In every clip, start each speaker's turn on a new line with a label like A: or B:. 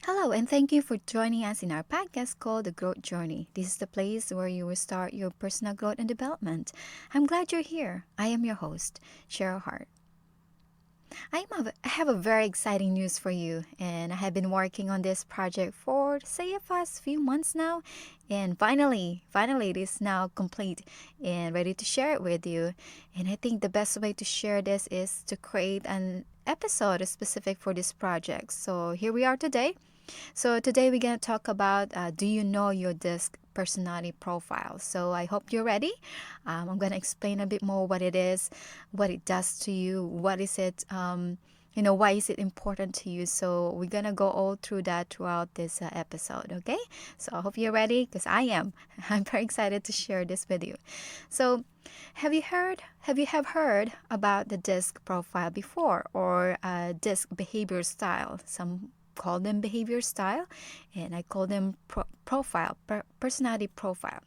A: Hello, and thank you for joining us in our podcast called The Growth Journey. This is the place where you will start your personal growth and development. I'm glad you're here. I am your host, Sheryl. I have a very exciting news for you, and I have been working on this project for, say, a past few months now, and finally, it is now complete and ready to share it with you. And I think the best way to share this is to create an episode specific for this project. So here we are today. So today we're going to talk about do you know your disc personality profile? So I hope you're ready. I'm going to explain a bit more what it is, what it does to you, what is it, why is it important to you? So we're going to go all through that throughout this episode, okay? So I hope you're ready because I am. I'm very excited to share this with you. So have heard about the disc profile before or disc behavior style? Some call them behavior style, and I call them personality profile.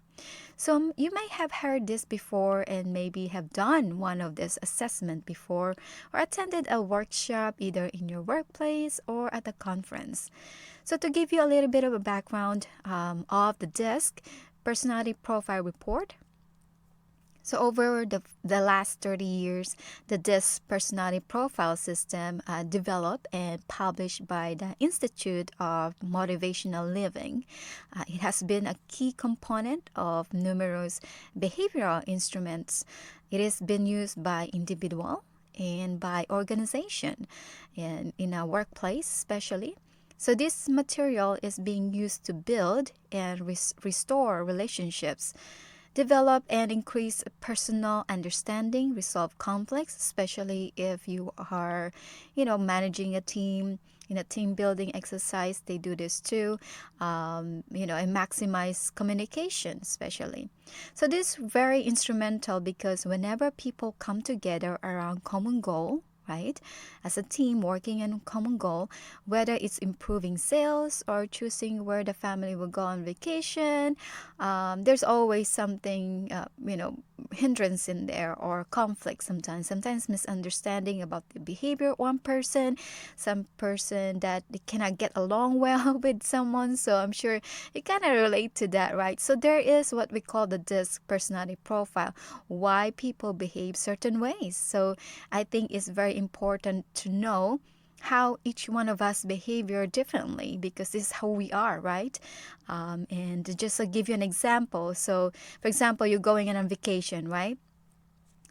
A: So you may have heard this before and maybe have done one of this assessment before or attended a workshop either in your workplace or at a conference. So to give you a little bit of a background of the DISC personality profile report, so over the last 30 years, the DISC personality profile system developed and published by the Institute of Motivational Living. It has been a key component of numerous behavioral instruments. It has been used by individual and by organization and in a workplace especially. So this material is being used to build and restore relationships, develop and increase personal understanding, resolve conflicts, especially if you are, managing a team. In a team building exercise, they do this too, and maximize communication, especially. So this is very instrumental because whenever people come together around common goal, right? As a team working in a common goal, whether it's improving sales or choosing where the family will go on vacation, there's always something, hindrance in there or conflict sometimes misunderstanding about the behavior of one person, some person that they cannot get along well with someone. So I'm sure you kind of relate to that, right? So there is what we call the DISC personality profile, why people behave certain ways. So I think it's very important to know how each one of us behavior differently because this is how we are, right? And just to give you an example, so for example, you're going on a vacation, right?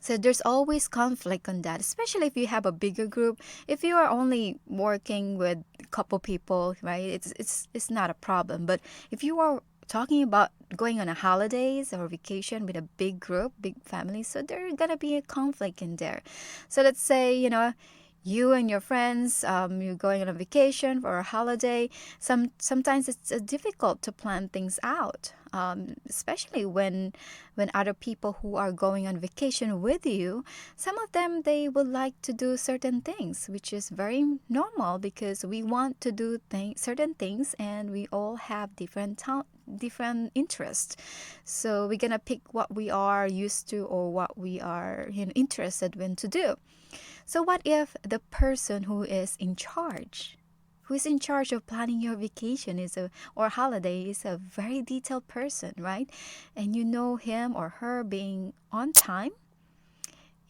A: So there's always conflict on that, especially if you have a bigger group. If you are only working with a couple people, right, it's not a problem. But if you are talking about going on a holidays or vacation with a big group, big family, so there's gonna be a conflict in there. So let's say you and your friends, you're going on a vacation for a holiday. Sometimes it's difficult to plan things out, especially when other people who are going on vacation with you, some of them they would like to do certain things, which is very normal because we want to do certain things, and we all have different interests. So we're gonna pick what we are used to or what we are interested in to do. So what if the person who is in charge of planning your vacation or holiday is a very detailed person, right? And you know him or her being on time.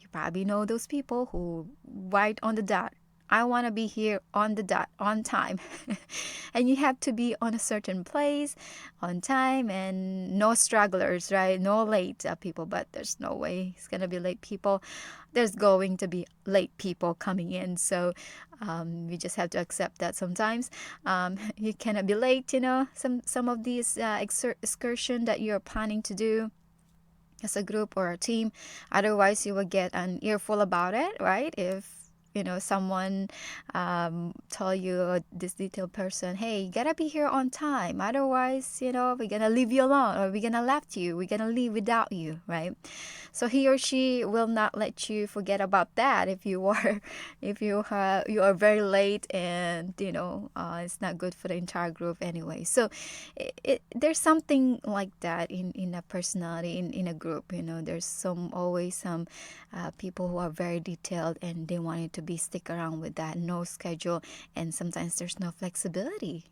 A: You probably know those people who right on the dot. I want to be here on the dot, on time. And you have to be on a certain place, on time, and no stragglers, right? No late people, but there's no way it's going to be late people. There's going to be late people coming in. So we just have to accept that sometimes. You cannot be late, some of these excursion that you're planning to do as a group or a team. Otherwise, you will get an earful about it, right? If someone tell you, this detailed person, hey, you gotta be here on time, otherwise we're gonna leave you alone, or we're gonna left you, we're gonna leave without you, right? So he or she will not let you forget about that if you are if you are very late, and it's not good for the entire group anyway. So there's something like that in a personality, in a group. There's always some people who are very detailed and they want it to be stick around with that no schedule, and sometimes there's no flexibility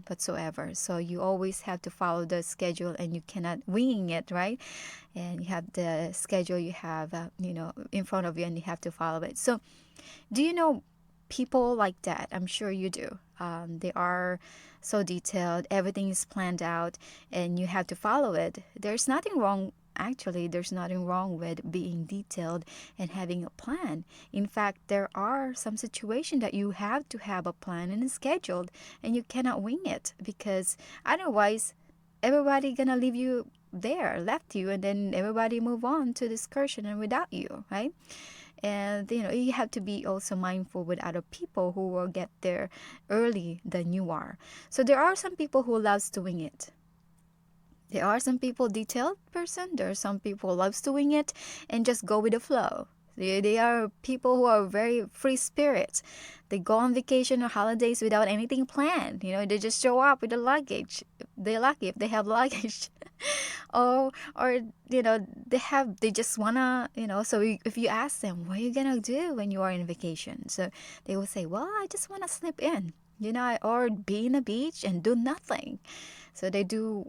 A: whatsoever. So you always have to follow the schedule, and you cannot wing it, right? And you have the schedule you have, in front of you, and you have to follow it. So do you know people like that? I'm sure you do. They are so detailed, everything is planned out, and you have to follow it. There's nothing wrong. Actually, there's nothing wrong with being detailed and having a plan. In fact, there are some situations that you have to have a plan and a scheduled, and you cannot wing it, because otherwise, everybody gonna leave you there, left you, and then everybody move on to the excursion and without you, right? And you have to be also mindful with other people who will get there early than you are. So there are some people who loves to wing it. There are some people detailed person. There are some people loves to wing it and just go with the flow. They are people who are very free spirits. They go on vacation or holidays without anything planned. They just show up with the luggage. They're lucky if they have luggage. or they just wanna, so if you ask them, what are you gonna do when you are in vacation? So they will say, well, I just wanna sleep in, or be in the beach and do nothing. So they do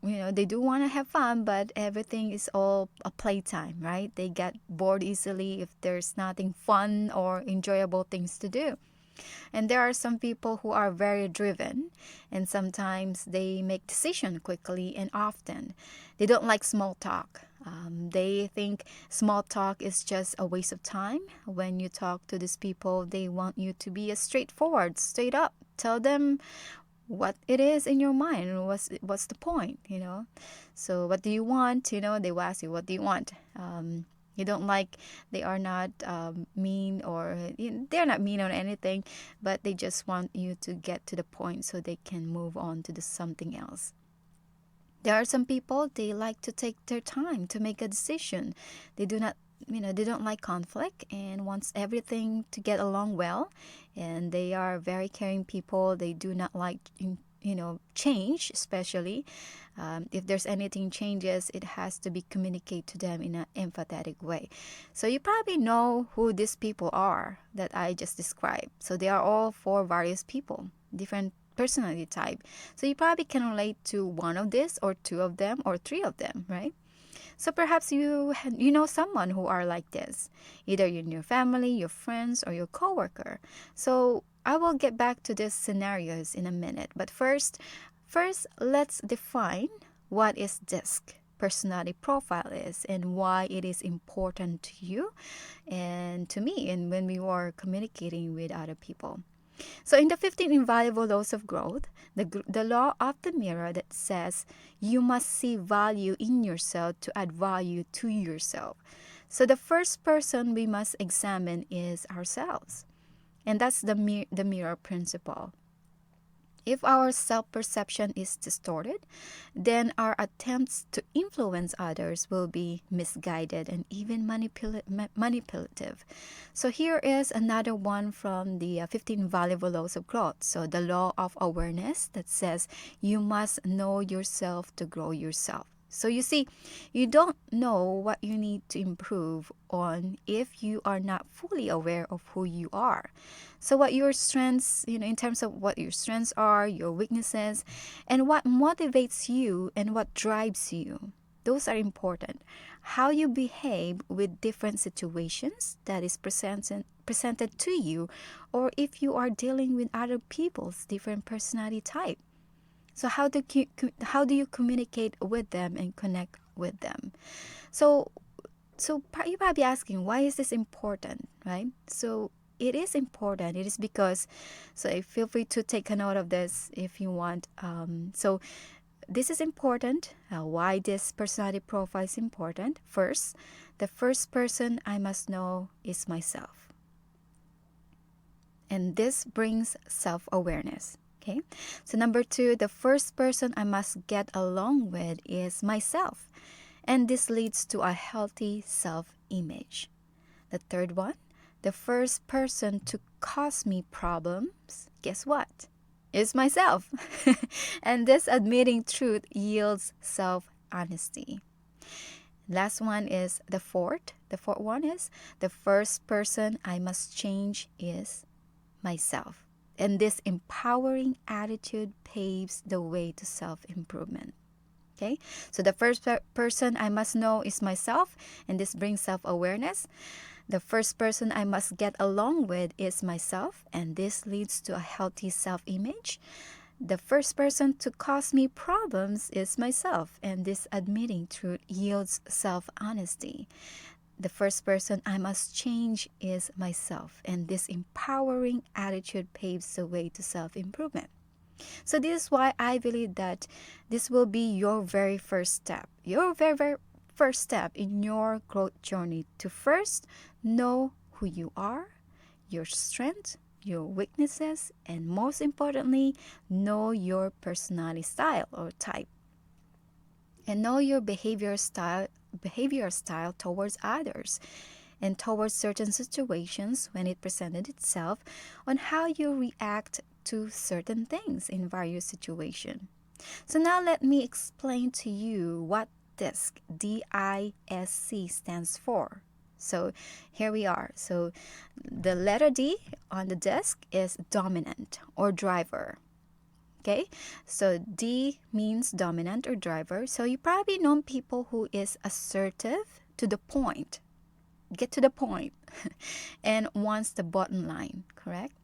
A: want to have fun, but everything is all a playtime, right? They get bored easily if there's nothing fun or enjoyable things to do. And there are some people who are very driven, and sometimes they make decisions quickly and often. They don't like small talk. They think small talk is just a waste of time. When you talk to these people, they want you to be straightforward, straight up. Tell them what it is in your mind. What's the point? So what do you want? They will ask you, what do you want? You don't like, they are not mean, or they're not mean or anything, but they just want you to get to the point so they can move on to something else. There are some people, they like to take their time to make a decision. They do not, they don't like conflict and wants everything to get along well. And they are very caring people. They do not like, change, especially. If there's anything changes, it has to be communicated to them in an empathetic way. So you probably know who these people are that I just described. So they are all four various people, different personality type. So you probably can relate to one of this, or two of them, or three of them, right? So perhaps you know someone who are like this, either in your family, your friends, or your coworker. So I will get back to these scenarios in a minute. But first, let's define what is DISC personality profile is, and why it is important to you and to me, and when we are communicating with other people. So in the 15 Invaluable Laws of Growth, the law of the mirror that says you must see value in yourself to add value to yourself. So the first person we must examine is ourselves. And that's the mirror principle. If our self-perception is distorted, then our attempts to influence others will be misguided and even manipulative. So here is another one from the 15 Valuable Laws of Growth. So the law of awareness that says you must know yourself to grow yourself. So you see, you don't know what you need to improve on if you are not fully aware of who you are. So what your strengths, in terms of what your strengths are, your weaknesses, and what motivates you and what drives you, those are important. How you behave with different situations that is presented to you, or if you are dealing with other people's different personality type. So how do you communicate with them and connect with them? So you're probably asking, why is this important, right? So it is important. It is because, so feel free to take a note of this if you want. So this is important. Why this personality profile is important? First, the first person I must know is myself. And this brings self-awareness. Okay, so number 2, the first person I must get along with is myself. And this leads to a healthy self-image. The third one, the first person to cause me problems, guess what? Is myself. And this admitting truth yields self-honesty. Last one is the fourth. The fourth one is the first person I must change is myself. And this empowering attitude paves the way to self-improvement. Okay, so the first person I must know is myself, and this brings self-awareness. The first person I must get along with is myself, and this leads to a healthy self-image. The first person to cause me problems is myself, and this admitting truth yields self-honesty. The first person I must change is myself, and this empowering attitude paves the way to self-improvement. So this is why I believe that this will be your very first step, your very first step in your growth journey, to first know who you are, your strengths, your weaknesses, and most importantly, know your personality style or type. And know your behavior style towards others and towards certain situations when it presented itself, on how you react to certain things in various situations. So now let me explain to you what DISC, D-I-S-C, stands for. So here we are. So the letter D on the DISC is dominant or driver. Okay, so D means dominant or driver. So you probably know people who is assertive, to the point, get to the point, and wants the bottom line, correct?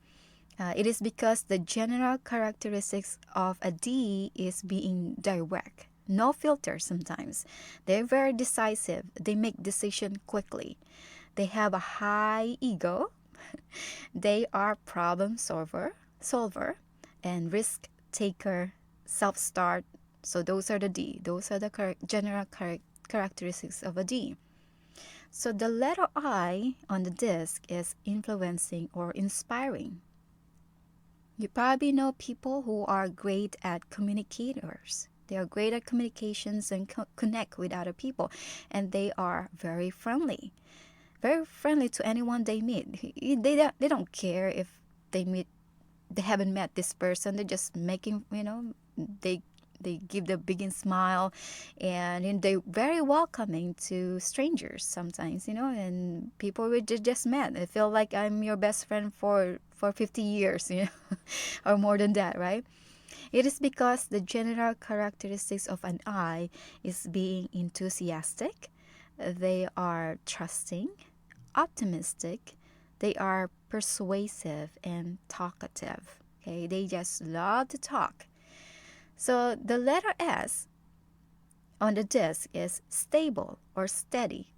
A: It is because the general characteristics of a D is being direct, no filter sometimes. They're very decisive. They make decisions quickly. They have a high ego. They are problem solver, and risk taker, self-start. So those are the D. Those are the general characteristics of a D. So the letter I on the disc is influencing or inspiring. You probably know people who are great at communicators. They are great at communications and connect with other people. And they are very friendly to anyone they meet. They don't care if they haven't met this person. They're just making, they give the biggest smile, and they're very welcoming to strangers sometimes, and people we just met. I feel like I'm your best friend for 50 years, or more than that, right? It is because the general characteristics of an I is being enthusiastic. They are trusting, optimistic. They are persuasive and talkative. Okay, they just love to talk. So the letter S on the disc is stable or steady.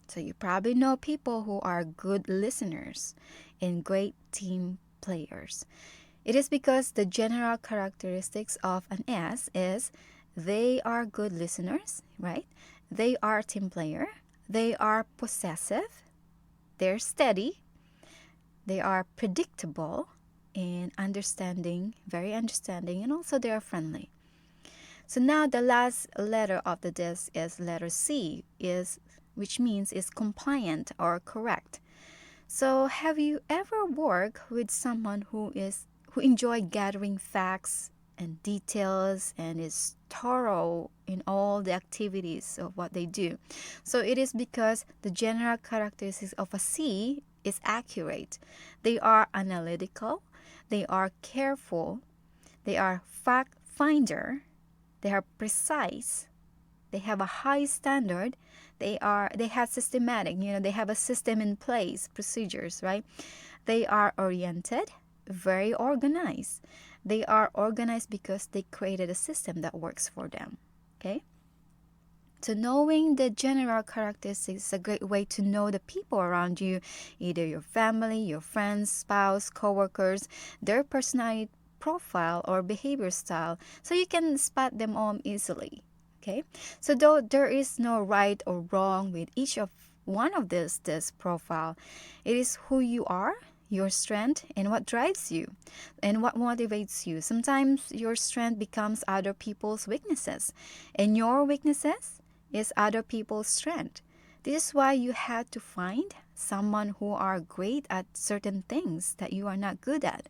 A: So you probably know people who are good listeners and great team players. It is because the general characteristics of an S is they are good listeners, right? They are a team player. They are possessive. They're steady. They are predictable and very understanding, and also they are friendly. So now the last letter of the disc is letter C, which means is compliant or correct. So have you ever worked with someone who enjoy gathering facts and details and is thorough in all the activities of what they do? So it is because the general characteristics of a C is accurate. They are analytical, they are careful, they are fact finder, they are precise, they have a high standard, they have systematic, they have a system in place, procedures, right? They are oriented, very organized. They are organized because they created a system that works for them. Okay? So knowing the general characteristics is a great way to know the people around you, either your family, your friends, spouse, coworkers, their personality profile or behavior style, so you can spot them all easily. Okay? So though there is no right or wrong with each of one of this profile, it is who you are, your strength, and what drives you and what motivates you. Sometimes your strength becomes other people's weaknesses, and your weaknesses is other people's strength. This is why you had to find someone who are great at certain things that you are not good at,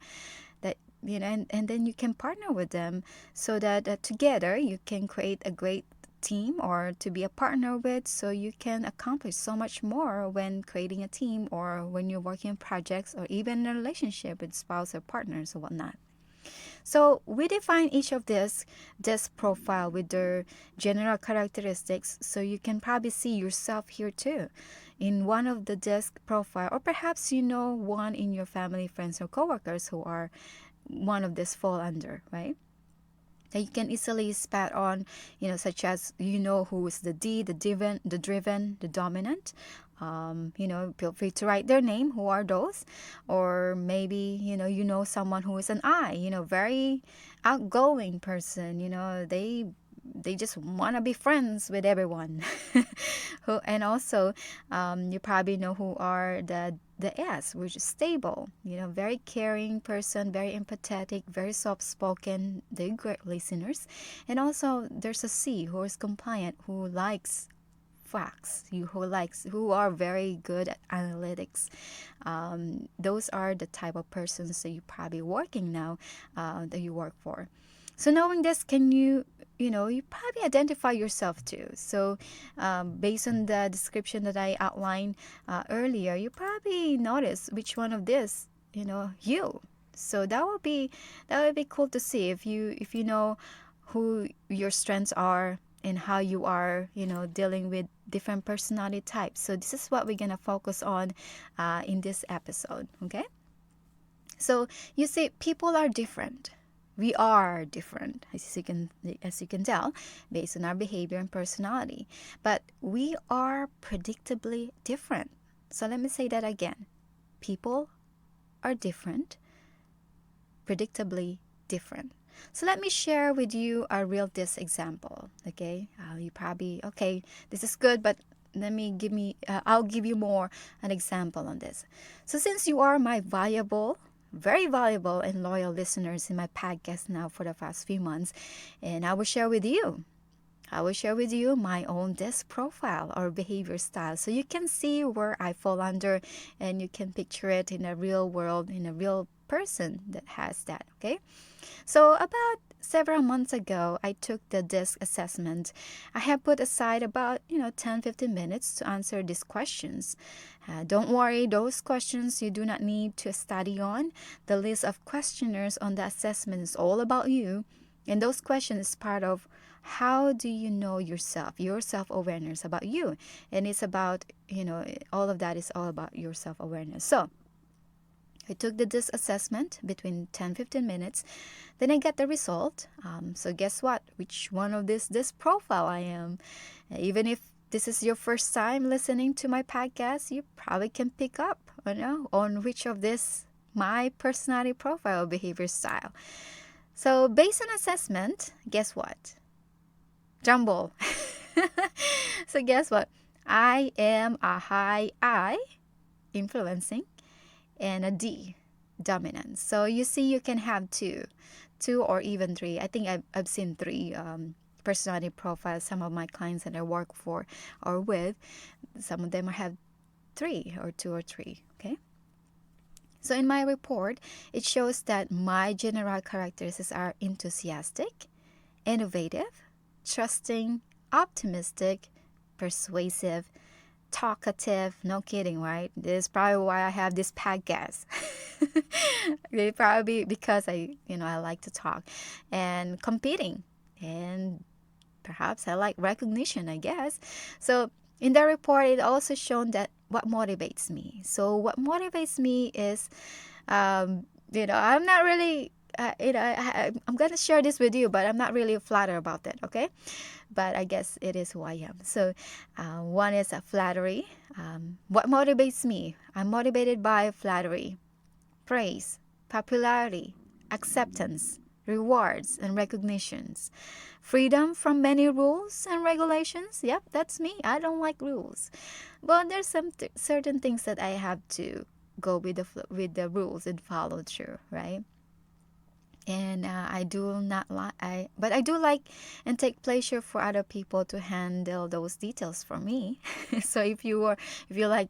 A: and then you can partner with them, so that together you can create a great team or to be a partner with, so you can accomplish so much more when creating a team or when you're working on projects or even in a relationship with spouse or partners or whatnot. So we define each of this profile with their general characteristics, so you can probably see yourself here too in one of the disc profile, or perhaps you know one in your family, friends, or coworkers who are one of this fall under, right? That you can easily spat on, such as who is the D, the dominant. Feel free to write their name. Who are those? Or maybe someone who is an I. Very outgoing person. They just want to be friends with everyone. And also, you probably know who are the S, which is stable. Very caring person, very empathetic, very soft-spoken. They're great listeners. And also, there's a C, who is compliant, who likes facts, who are very good at analytics. Those are the type of persons that you're probably working now, that you work for. So knowing this, can you probably identify yourself too. So based on the description that I outlined earlier, you probably notice which one of this, you. So that would be cool to see if you know who your strengths are and how you are, dealing with different personality types. So this is what we're gonna focus on in this episode. Okay. So you see, people are different. We are different, as you can tell, based on our behavior and personality. But we are predictably different. So let me say that again. People are different, predictably different. So let me share with you a real disc example. Okay, you probably this is good, but I'll give you more an example on this. So since you are my very valuable and loyal listeners in my podcast now for the past few months, and I will share with you my own disc profile or behavior style, so you can see where I fall under, and you can picture it in a real world, in a real person that has that. Okay. So about several months ago, I took the DISC assessment. I have put aside about 10-15 minutes to answer these questions. Don't worry, those questions you do not need to study on. The list of questionnaires on the assessment is all about you, and those questions is part of how do you know yourself, your self-awareness about you. And it's about, all of that is all about your self-awareness. So I took the DISC assessment between 10-15 minutes. Then I got the result. So guess what? Which one of this profile I am. Even if this is your first time listening to my podcast, you probably can pick up on which of this my personality profile behavior style. So based on assessment, guess what? Jumble. So guess what? I am a high I, influencing, and a D, dominant. So you see, you can have two or even three. I think I've seen three personality profiles. Some of my clients that I work for or with, some of them have three or two or three. Okay. So in my report, it shows that my general characteristics are enthusiastic, innovative, trusting, optimistic, persuasive, talkative. No kidding, right? This is probably why I have this podcast. They probably because I like to talk, and competing, and perhaps I like recognition, I guess. So in the report, it also shown that what motivates me. So what motivates me is, I'm not really, I'm gonna share this with you, but I'm not really flattered about that. Okay. But I guess it is who I am. So one is flattery. What motivates me? I'm motivated by flattery, praise, popularity, acceptance, rewards, and recognitions. Freedom from many rules and regulations. Yep, that's me. I don't like rules. But there's some certain things that I have to go with the rules and follow through, right? And I do not like but I do like and take pleasure for other people to handle those details for me. So if you like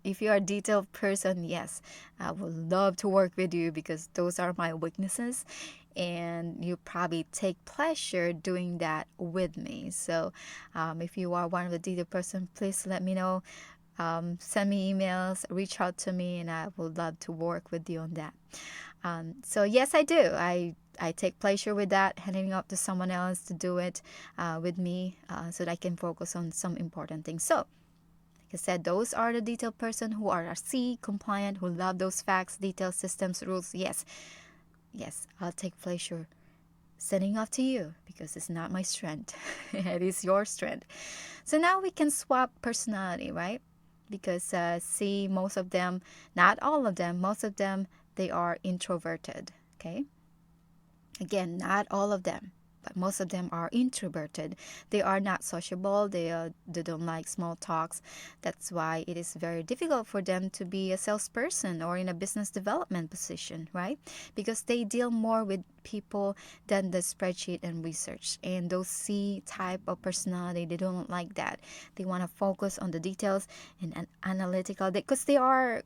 A: if you are a detailed person, yes, I would love to work with you because those are my weaknesses, and you probably take pleasure doing that with me. So if you are one of the detailed person, please let me know. Send me emails, reach out to me, and I would love to work with you on that. So yes, I do. I take pleasure with that, handing up to someone else to do it with me, so that I can focus on some important things. So, like I said, those are the detailed person who are C compliant, who love those facts, details, systems, rules. Yes, yes, I'll take pleasure sending off to you because it's not my strength. It is your strength. So now we can swap personality, right? Because see, most of them, not all of them, most of them, they are introverted. Okay. Again, not all of them, but most of them are introverted. They are not sociable. They don't like small talks. That's why it is very difficult for them to be a salesperson or in a business development position, right? Because they deal more with people than the spreadsheet and research. And those C type of personality, they don't like that. They want to focus on the details and analytical because they are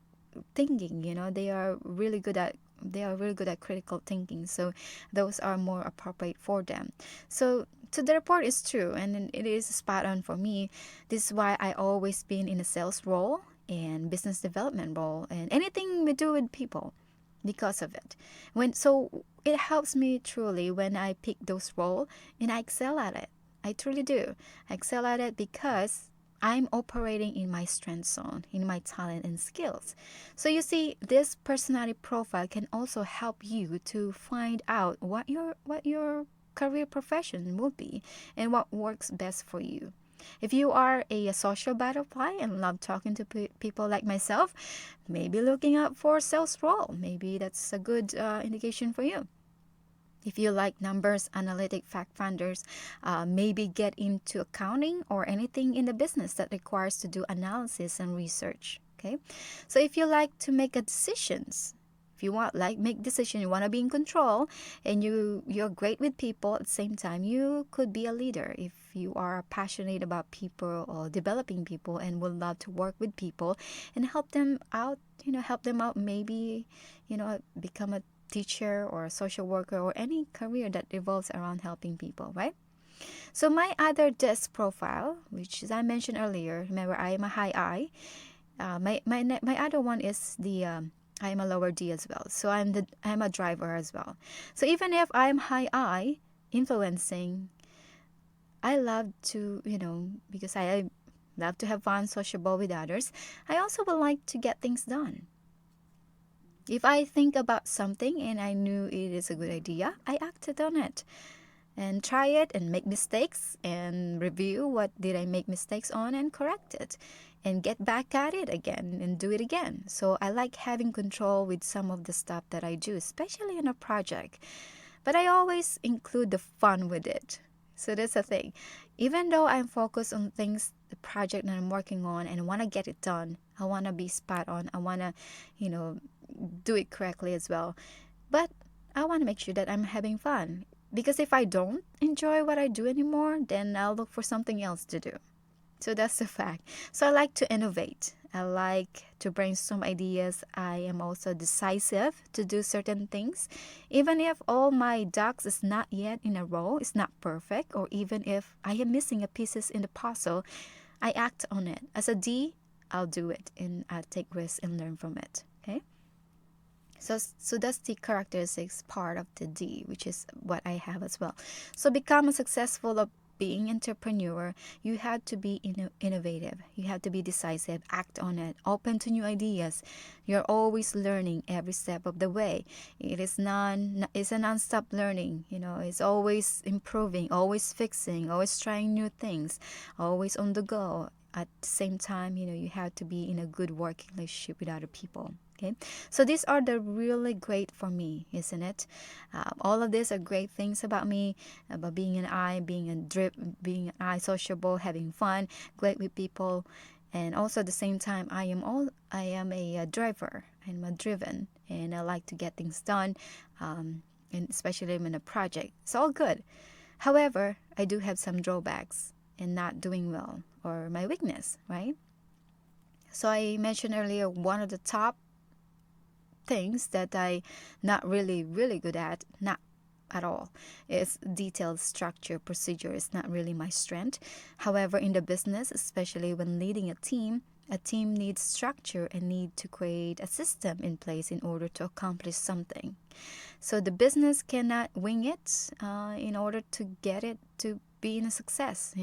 A: thinking, they are really good at critical thinking, so those are more appropriate for them. So the report is true and it is spot on for me. This is why I always been in a sales role and business development role and anything we do with people because of it. It helps me truly when I pick those roles and I excel at it. I truly do. I excel at it because I'm operating in my strength zone, in my talent and skills. So you see, this personality profile can also help you to find out what your career profession will be and what works best for you. If you are a social butterfly and love talking to people like myself, maybe looking out for a sales role. Maybe that's a good indication for you. If you like numbers, analytic fact finders, maybe get into accounting or anything in the business that requires to do analysis and research. Okay, so if you like to make a decisions, if you want like make decision, you want to be in control, and you're great with people at the same time, you could be a leader if you are passionate about people or developing people and would love to work with people and help them out. Help them out. Maybe become a teacher or a social worker or any career that revolves around helping people, right? So my other desk profile, which as I mentioned earlier, remember I am a high I. My other one is the I am a lower D as well. So I'm a driver as well. So even if I'm high I, influencing, I love to because I love to have fun, sociable with others. I also would like to get things done. If I think about something and I knew it is a good idea, I acted on it and try it and make mistakes and review what did I make mistakes on and correct it and get back at it again and do it again. So I like having control with some of the stuff that I do, especially in a project. But I always include the fun with it. So that's the thing. Even though I'm focused on things, the project that I'm working on and I want to get it done, I want to be spot on. I want to, you know, do it correctly as well. But I want to make sure that I'm having fun. Because if I don't enjoy what I do anymore, then I'll look for something else to do. So that's the fact. So I like to innovate. I like to brainstorm ideas. I am also decisive to do certain things. Even if all my ducks is not yet in a row, it's not perfect, or even if I am missing a pieces in the puzzle, I act on it. As a D, I'll do it and I take risks and learn from it. Okay? So that's the characteristics part of the D, which is what I have as well. So become a successful of being entrepreneur, you have to be innovative. You have to be decisive, act on it, open to new ideas. You're always learning every step of the way. It's a non-stop learning. It's always improving, always fixing, always trying new things, always on the go. At the same time, you have to be in a good working relationship with other people. Okay, so these are the really great for me, isn't it? All of these are great things about me, about being an I, being an I, sociable, having fun, great with people, and also at the same time, I am a driver. I'm a driven, and I like to get things done. and especially in a project. It's all good. However, I do have some drawbacks in not doing well or my weakness, right? So I mentioned earlier one of the top things that I not really good at, not at all, is detailed structure procedure is not really my strength. However, in the business, especially when leading a team needs structure and need to create a system in place in order to accomplish something. So the business cannot wing it in order to get it to be in a success.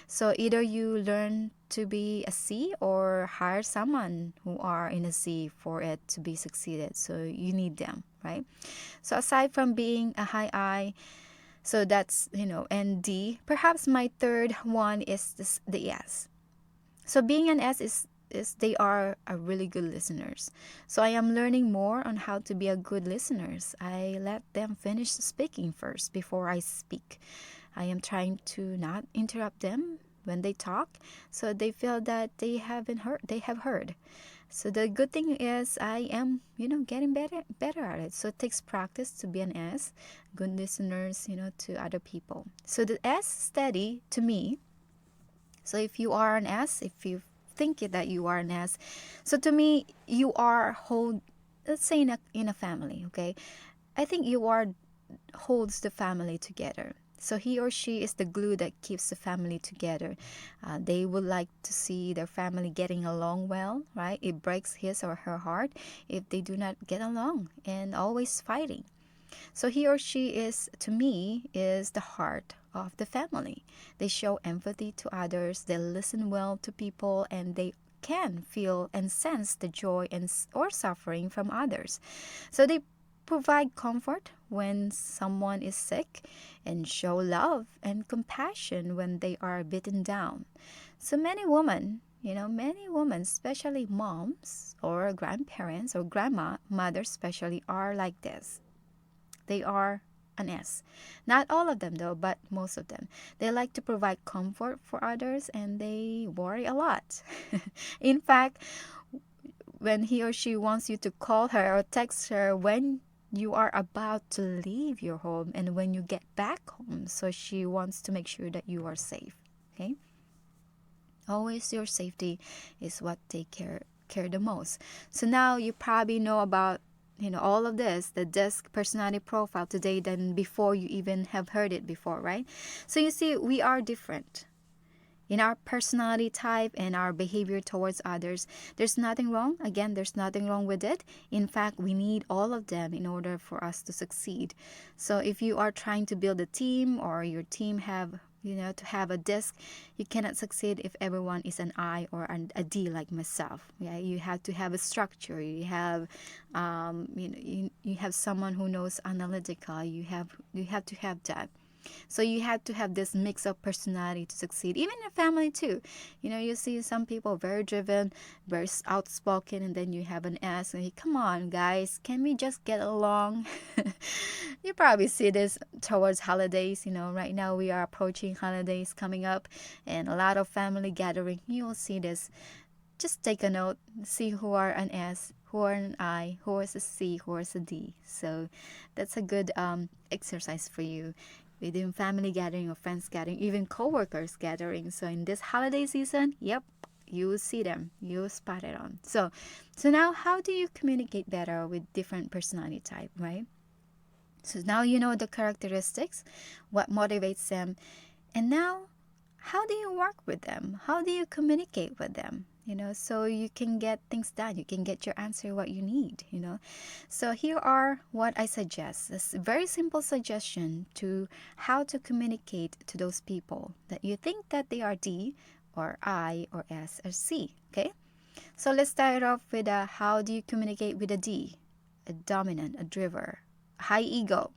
A: So either you learn to be a C or hire someone who are in a C for it to be succeeded. So you need them, right? So aside from being a high I, so that's, and D, perhaps my third one is the S. So being an S is they are a really good listeners. So I am learning more on how to be a good listeners. I let them finish speaking first before I speak. I am trying to not interrupt them when they talk, so they feel that they have heard. So the good thing is I am, getting better at it. So it takes practice to be an S, good listeners, to other people. So the S steady to me. So if you are an S, if you think that you are an S, so to me you are let's say in a family, okay? I think you are holds the family together. So he or she is the glue that keeps the family together. They would like to see their family getting along well, right? It breaks his or her heart if they do not get along and always fighting. So he or she to me, is the heart of the family. They show empathy to others, they listen well to people, and they can feel and sense the joy or suffering from others. So they provide comfort when someone is sick and show love and compassion when they are beaten down. So many women, especially moms or grandparents or grandmothers especially, are like this. They are an S. Not all of them though, but most of them. They like to provide comfort for others and they worry a lot. In fact, when he or she wants you to call her or text her when you are about to leave your home and when you get back home, so she wants to make sure that you are safe. Okay? Always your safety is what they care the most. So now you probably know about all of this, the DISC personality profile today than before you even have heard it before, right? So you see, we are different in our personality type and our behavior towards others. There's nothing wrong. Again, there's nothing wrong with it. In fact, we need all of them in order for us to succeed. So if you are trying to build a team or your team to have a disc, you cannot succeed if everyone is an I or a D like myself. Yeah, you have to have a structure. You have, you have someone who knows analytical. You have to have that. So you have to have this mix of personality to succeed, even in a family too. You see some people very driven, very outspoken, and then you have an S, and come on, guys, can we just get along? You probably see this towards holidays. Right now we are approaching holidays coming up, and a lot of family gathering. You will see this. Just take a note, see who are an S, who are an I, who is a C, who is a D. So that's a good exercise for you within family gathering or friends gathering, even co-workers gathering. So in this holiday season, yep, you will see them, you will spot it on. So now how do you communicate better with different personality type, right? So now you know the characteristics, what motivates them, and now how do you work with them? How do you communicate with them? So you can get things done. You can get your answer what you need. So here are what I suggest. This very simple suggestion to how to communicate to those people that you think that they are D or I or S or C. Okay? So let's start off with how do you communicate with a D? A dominant, a driver, high ego.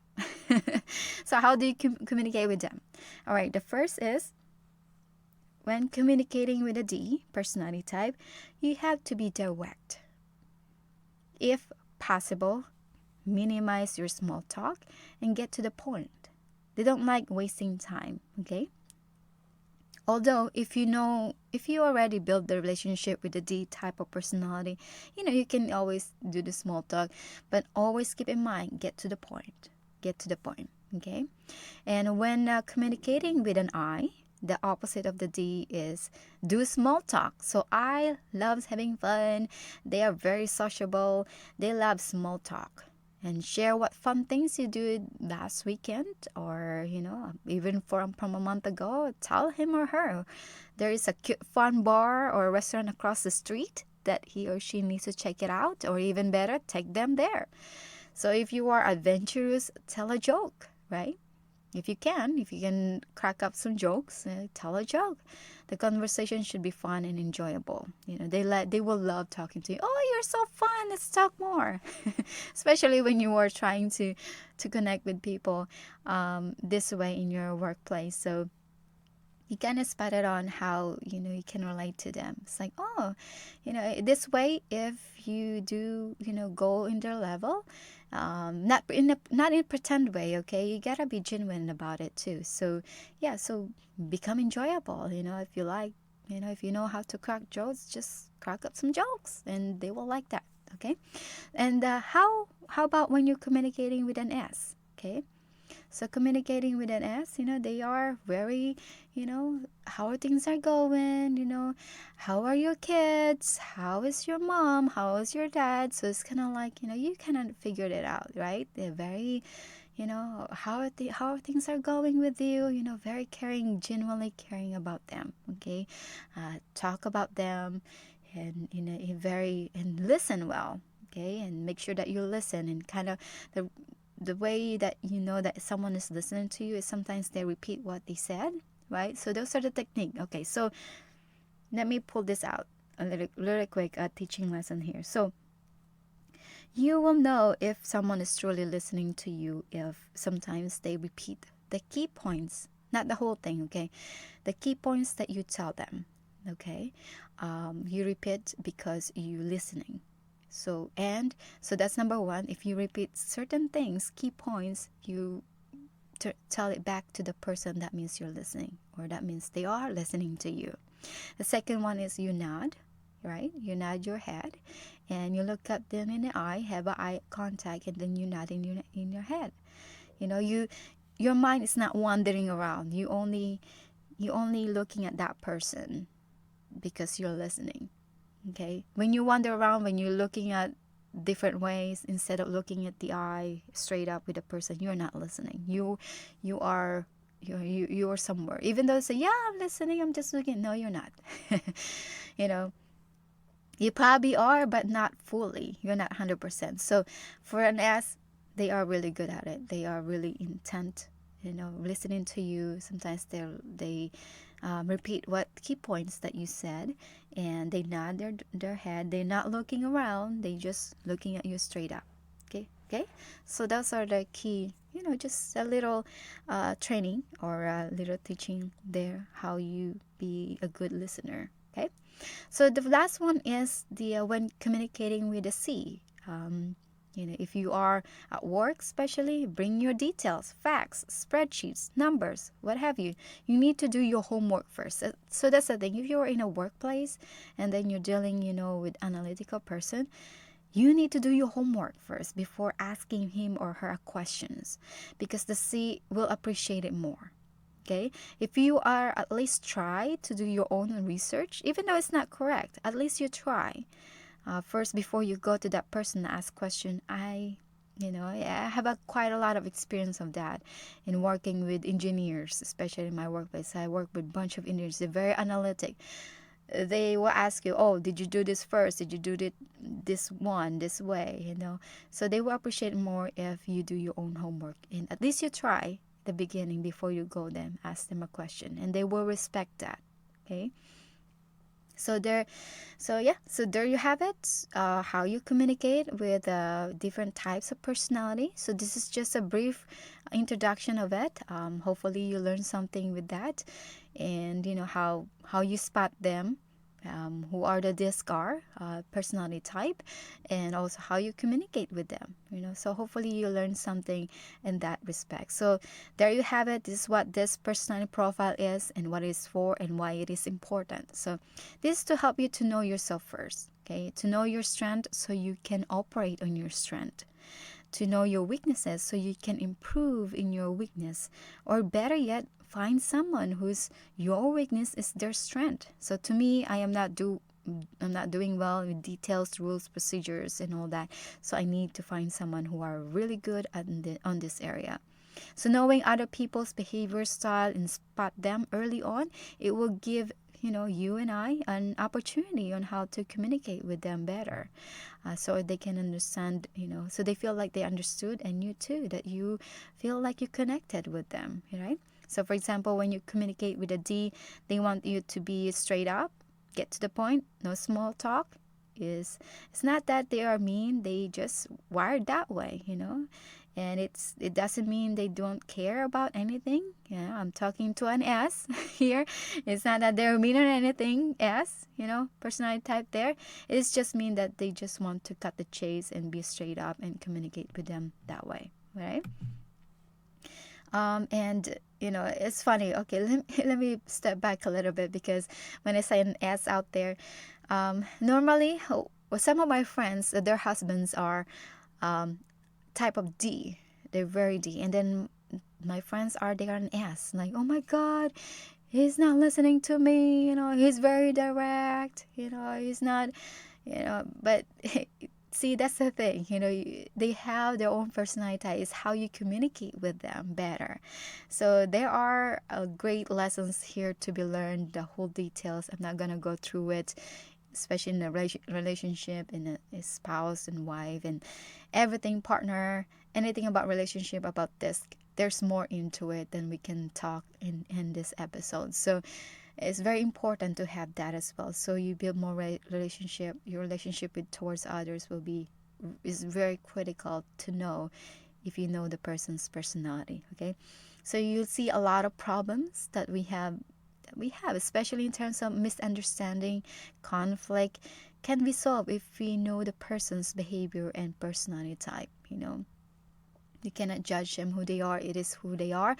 A: So how do you communicate with them? All right, the first is, when communicating with a D personality type, you have to be direct. If possible, minimize your small talk and get to the point. They don't like wasting time, okay? Although, if you already built the relationship with the D type of personality, you can always do the small talk, but always keep in mind, get to the point. Get to the point. Okay. And when communicating with an I, the opposite of the D is do small talk. So I loves having fun. They are very sociable. They love small talk. And share what fun things you did last weekend, or even from a month ago. Tell him or her there is a cute fun bar or restaurant across the street that he or she needs to check it out, or even better, take them there. So if you are adventurous, tell a joke, right? If you can crack up some jokes, tell a joke. The conversation should be fun and enjoyable. They will love talking to you. Oh, you're so fun. Let's talk more. Especially when you are trying to connect with people this way in your workplace. So you kind of spot it on how you can relate to them. It's like, oh, this way, if you do go in their level, not in a pretend way, okay, you gotta be genuine about it too. So yeah, so become enjoyable. If you like, if you know how to crack jokes, just crack up some jokes and they will like that. Okay. And how about when you're communicating with an S? Okay. So communicating with an S, they are very, how things are going, how are your kids? How is your mom? How is your dad? So it's kind of like, you kind of figured it out, right? They're very, how things are going with you, very caring, genuinely caring about them, okay? Talk about them and, and listen well, okay? And make sure that you listen and kind of the way that that someone is listening to you is sometimes they repeat what they said, right? So those are the technique. Okay, so let me pull this out a little quick teaching lesson here. So you will know if someone is truly listening to you if sometimes they repeat the key points, not the whole thing, okay? The key points that you tell them, okay? You repeat because you're listening. So that's number one. If you repeat certain things, key points, you tell it back to the person. That means you're listening, or that means they are listening to you. The second one is you nod, right? You nod your head, and you look at them in the eye, have an eye contact, and then you nod in your head. Your mind is not wandering around. You only looking at that person because you're listening. Okay, when you wander around, when you're looking at different ways instead of looking at the eye straight up with a person, you're not listening. You are somewhere. Even though you say, yeah, I'm listening, I'm just looking. No, you're not. you know you probably are, but not fully. You're not 100%. So for an S, they are really good at it. They are really intent, listening to you. Sometimes they repeat what key points that you said, and they nod their head. They're not looking around. They just looking at you straight up. Okay. So those are the key. Just a little training or a little teaching there how you be a good listener. Okay. So the last one is the when communicating with a C. If you are at work, especially, bring your details, facts, spreadsheets, numbers, what have you. You need to do your homework first. So that's the thing. If you're in a workplace and then you're dealing, with analytical person, you need to do your homework first before asking him or her questions, because the C will appreciate it more. Okay, if you are at least try to do your own research, even though it's not correct, at least you try. First, before you go to that person to ask question, I have quite a lot of experience of that in working with engineers, especially in my workplace. I work with a bunch of engineers. They're very analytic. They will ask you, oh, did you do this first? Did you do this way? So they will appreciate more if you do your own homework, and at least you try the beginning before you go them ask them a question, and they will respect that. Okay. So there you have it. How you communicate with different types of personality. So this is just a brief introduction of it. Hopefully you learn something with that, and how you spot them, who are the DISC personality type, and also how you communicate with them. So hopefully you learn something in that respect. So there you have it. This is what this personality profile is, and what it is for, and why it is important. So this is to help you to know yourself first, okay? To know your strength so you can operate on your strength. to know your weaknesses so you can improve in your weakness. Or better yet, find someone whose your weakness is their strength. So to me, I'm not doing well with details, rules, procedures, and all that. So I need to find someone who are really good on this area. So knowing other people's behavior style and spot them early on, it will give you and I an opportunity on how to communicate with them better, so they can understand. So they feel like they understood, and you too, that you feel like you connected with them, right? So for example, when you communicate with a D, they want you to be straight up, get to the point, no small talk. It's not that they are mean, they just wired that way. And it doesn't mean they don't care about anything. Yeah, I'm talking to an S here. It's not that they're mean or anything. S, personality type there. It's just mean that they just want to cut the chase and be straight up and communicate with them that way, right? And it's funny. Okay, let me step back a little bit, because when I say an S out there, normally, some of my friends, their husbands are type of D. They're very D. And then my friends they are an S. Like, oh my God, he's not listening to me. He's very direct. He's not, but see, that's the thing. They have their own personality. It's how you communicate with them better. So there are great lessons here to be learned, the whole details. I'm not going to go through it, especially in a relationship, in a spouse and wife and everything, partner, anything about relationship, about this. There's more into it than we can talk in this episode. So it's very important to have that as well. So you build more relationship. Your relationship with towards others is very critical to know if you know the person's personality. Okay, so you'll see a lot of problems that we have, especially in terms of misunderstanding, conflict, can be solved if we know the person's behavior and personality type. You cannot judge them who they are. It is who they are.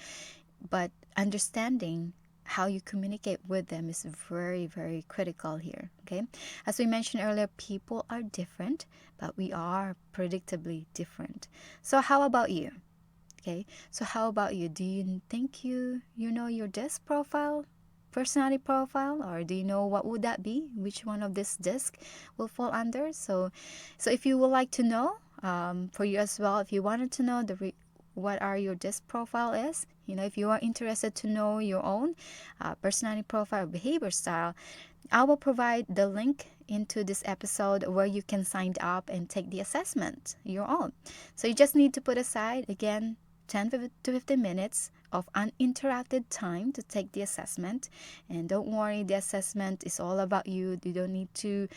A: But understanding how you communicate with them is very, very critical here. Okay, as we mentioned earlier, people are different, but we are predictably different. So how about you? Okay, so how about you? Do you think you know your disc profile, personality profile, or do you know what would that be? Which one of this disc will fall under? So if you would like to know, for you as well, if you wanted to know what are your disc profile is, if you are interested to know your own personality profile, behavior style, I will provide the link into this episode where you can sign up and take the assessment your own. So you just need to put aside, again, 10 to 15 minutes of uninterrupted time to take the assessment. And don't worry, the assessment is all about you. You don't need to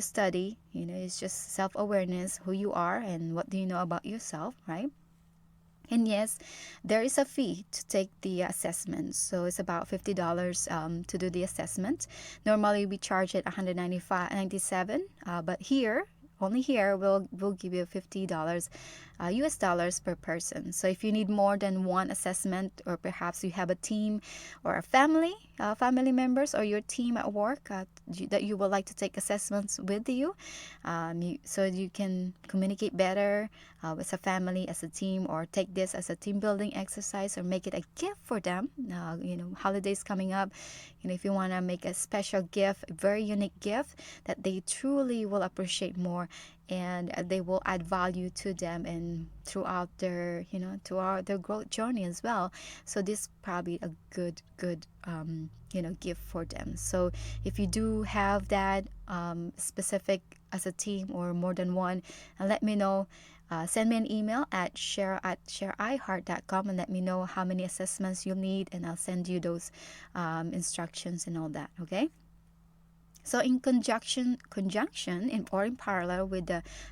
A: study. It's just self-awareness, who you are and what do you know about yourself, right? And yes, there is a fee to take the assessment. So it's about $50 to do the assessment. Normally we charge it $197, but only here we'll give you $50 US dollars per person. So if you need more than one assessment, or perhaps you have a team or a family members, or your team at work that you would like to take assessments with you, so you can communicate better as a family, as a team, or take this as a team building exercise, or make it a gift for them. Holidays coming up, if you want to make a special gift, a very unique gift that they truly will appreciate more, and they will add value to them and throughout their their growth journey as well. So this probably a good gift for them. So if you do have that specific as a team or more than one, and let me know. Send me an email at sheryl@shareiheart.com and let me know how many assessments you'll need, and I'll send you those instructions and all that. Okay. So in conjunction or in parallel with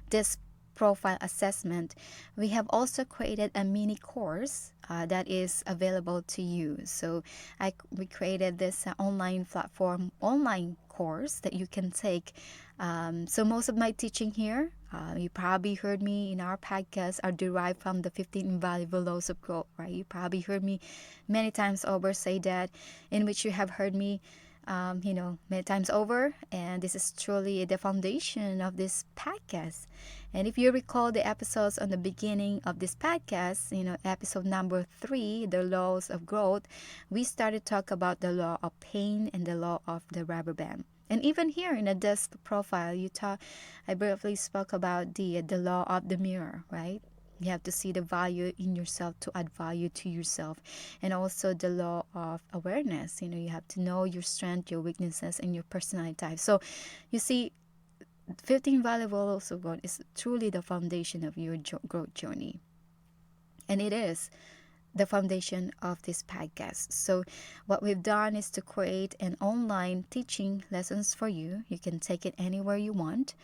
A: this profile assessment, we have also created a mini course that is available to you. So we created this online course that you can take. So most of my teaching here, you probably heard me in our podcast, are derived from the 15 Invaluable Laws of Growth, right? You probably heard me many times over say that, in which you have heard me many times over. And this is truly the foundation of this podcast. And if you recall the episodes on the beginning of this podcast, episode number 3, the laws of growth, we started to talk about the law of pain and the law of the rubber band. And even here in the desk profile, I briefly spoke about the law of the mirror, right? You have to see the value in yourself to add value to yourself. And also the law of awareness. You have to know your strength, your weaknesses, and your personality type. So you see, 15 valuable laws of growth is truly the foundation of your growth journey. And it is the foundation of this podcast. So what we've done is to create an online teaching lessons for you. You can take it anywhere you want.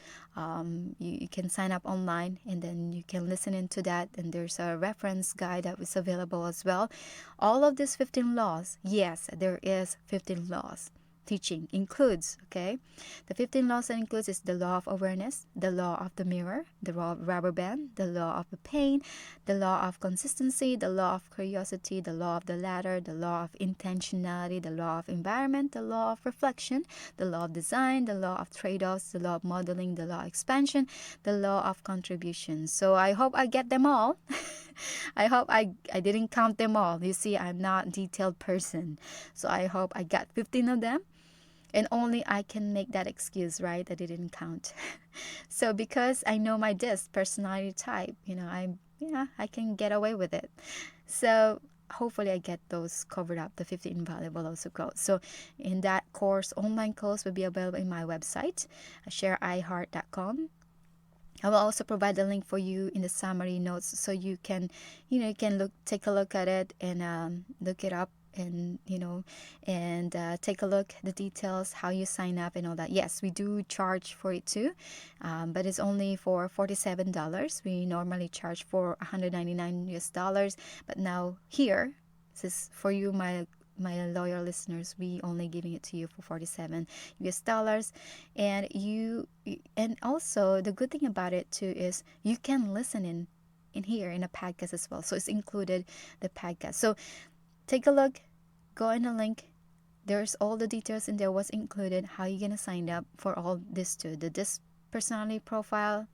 A: You can sign up online and then you can listen into that. And there's a reference guide that is available as well. All of these 15 laws, yes, there is 15 laws. Teaching includes, okay? The 15 laws that includes is the law of awareness, the law of the mirror, the law of rubber band, the law of the pain, the law of consistency, the law of curiosity, the law of the ladder, the law of intentionality, the law of environment, the law of reflection, the law of design, the law of trade-offs, the law of modeling, the law of expansion, the law of contribution. So I hope I get them all. I hope I didn't count them all. You see, I'm not a detailed person. So I hope I got 15 of them. And only I can make that excuse, right? That it didn't count. So because I know my disc personality type, I can get away with it. So hopefully I get those covered up, the 50 invaluable laws of growth. So in that course, online course will be available in my website, shareliheart.com. I will also provide the link for you in the summary notes so you can, take a look at it and look it up and take a look the details, how you sign up and all that. Yes, we do charge for it too, but it's only for $47. We normally charge for $199, but now here, this is for you, my loyal listeners, we only giving it to you for $47. And also the good thing about it too is you can listen in here in a podcast as well. So it's included the podcast. So take a look, go in the link. There's all the details in there, what's included, how you're gonna sign up for all this too. This personality profile,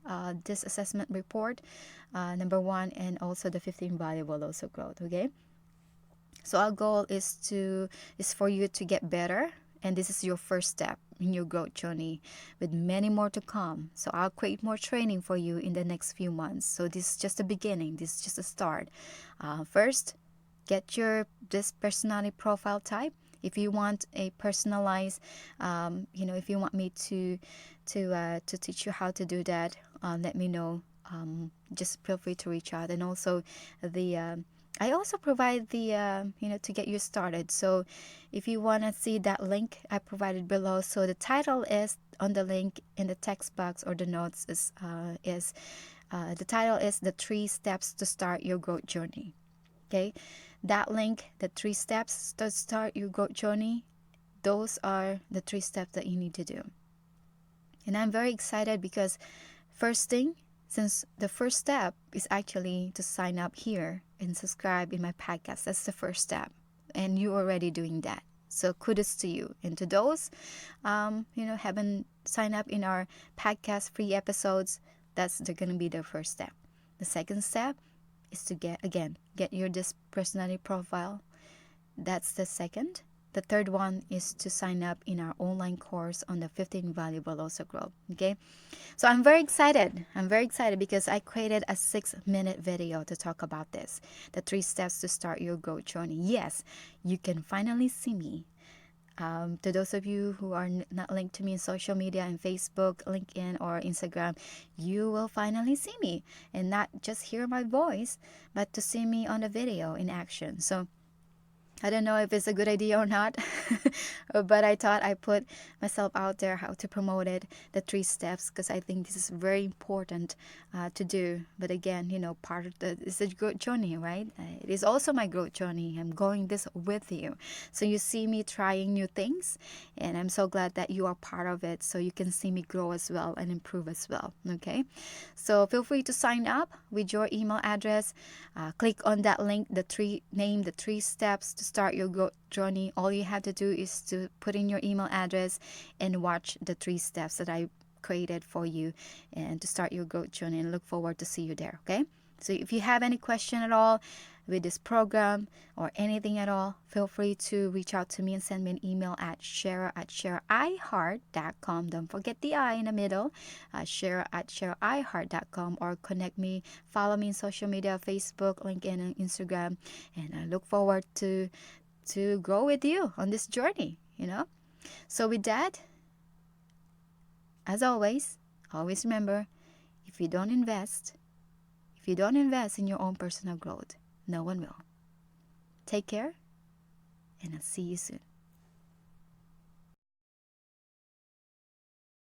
A: this assessment report, number 1, and also the 15 valuable laws of growth. Okay. So our goal is for you to get better, and this is your first step in your growth journey, with many more to come. So I'll create more training for you in the next few months. So this is just the beginning. This is just a start. First, get this personality profile type. If you want a personalized, if you want me to teach you how to do that, let me know. Just feel free to reach out. And also I also provide the to get you started. So if you want to see that link I provided below, so the title is on the link in the text box or the notes is the title is the 3 steps to start your growth journey. Okay, that link, the 3 steps to start your growth journey, those are the 3 steps that you need to do. And I'm very excited because first thing, since the first step is actually to sign up here and subscribe in my podcast, that's the first step, and you're already doing that. So kudos to you. And to those, haven't signed up in our podcast free episodes, they're gonna be the first step. The second step is to get your this personality profile. That's the second. The third one is to sign up in our online course on the 15 valuable laws of growth. Okay, so I'm very excited. Because I created a 6-minute video to talk about this, the 3 steps to start your growth journey. Yes, you can finally see me. To those of you who are not linked to me in social media, in Facebook, LinkedIn, or Instagram, you will finally see me, and not just hear my voice, but to see me on the video in action. So I don't know if it's a good idea or not, but I thought I put myself out there how to promote it, the 3 steps, because I think this is very important to do. But again, part of it's a growth journey, right? It is also my growth journey. I'm going this with you. So you see me trying new things, and I'm so glad that you are part of it, so you can see me grow as well and improve as well. Okay, so feel free to sign up with your email address. Click on that link, the 3 steps to start your growth journey, all you have to do is to put in your email address and watch the 3 steps that I created for you and to start your growth journey, and look forward to see you there. Okay, so if you have any question at all with this program or anything at all, feel free to reach out to me and send me an email at Sheryl@SherylIHeart.com. Don't forget the I in the middle, Sheryl@SherylIHeart.com, or connect me, follow me on social media, Facebook, LinkedIn, and Instagram, and I look forward to grow with you on this journey, So with that, as always remember, if you don't invest in your own personal growth, no one will. Take care, and I'll see you soon.